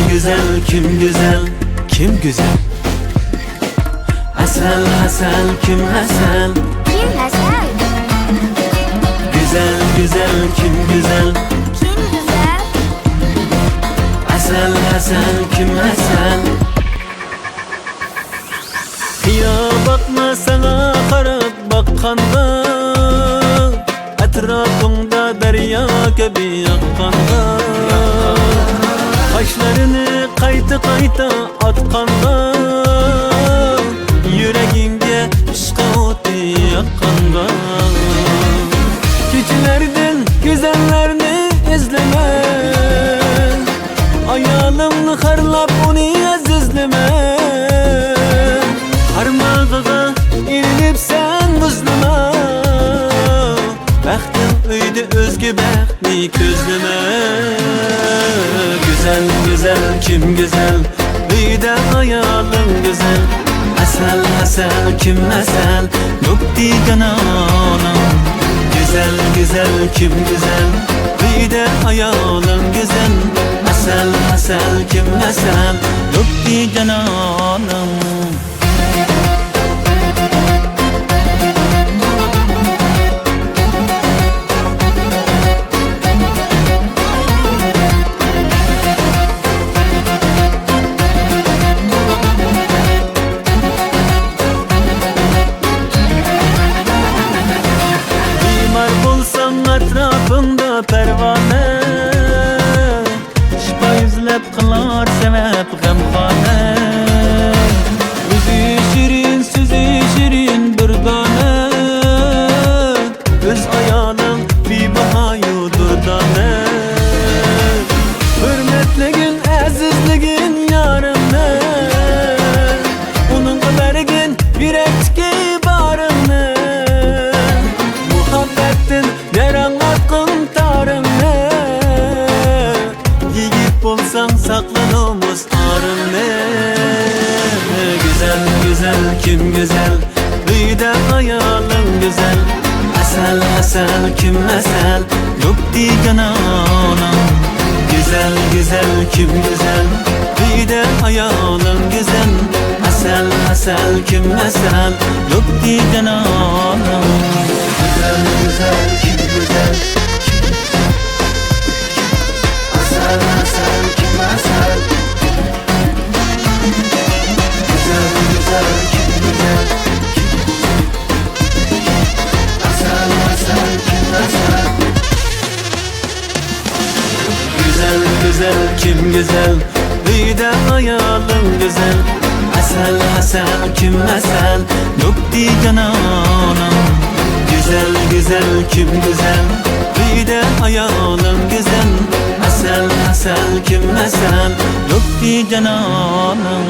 güzel, kim güzel, kim güzel? Asal, asal, kim asal? Kim asal? Güzel, güzel, kim güzel? Kim güzel? Asal, asal, kim asal? Kıya bakma sana karıp bakkanda, etrafında derya gibi akkanda. Kaşlarını kayta kayta atkanda, yüreğimde aşka otu yakkanda. Keçilerden güzellerini izleme, ayalımını karlap onu azizleme. Harmağığa ilinip sen muzlama, bəxtim öydü özgü bəxtni közleme. Güzel, güzel, kim güzel? Öydə ayalım güzel. Asal, asal, kim asal? Nukti cananım. Güzel, güzel, kim güzel? Öydə ayalım güzel. Asal, asal, kim asal? Nukti cananım. Etrafında pervane, şifa yüzlep kılar sebep gamhane. Yüzü şirin, sözü şirin bir tane, öz ayağının bir bahayu durdane. Hürmetligin, azizligin yarımne, onun kabergin yürekçki barımne. Muhabbettin deran olsan saklanımız arın ne? Güzel, güzel, kim güzel? Öydə ayalım güzel. Asal, asal, kim asal? Nukti cananım. Güzel, güzel, kim güzel? Öydə ayalım güzel. Asal, asal, kim asal? Nukti cananım. Güzel, güzel, kim güzel? Asal, asal, kim asal? Güzel, güzel, kim güzel? Asal, asal, kim asal? Güzel, güzel, kim güzel? Öydə ayalım güzel. Asal, asal, kim asal? Nukti cananım. Güzel, güzel, kim güzel? Öydə ayalım güzel. Asal, asal, kim asal? Nukti cananım.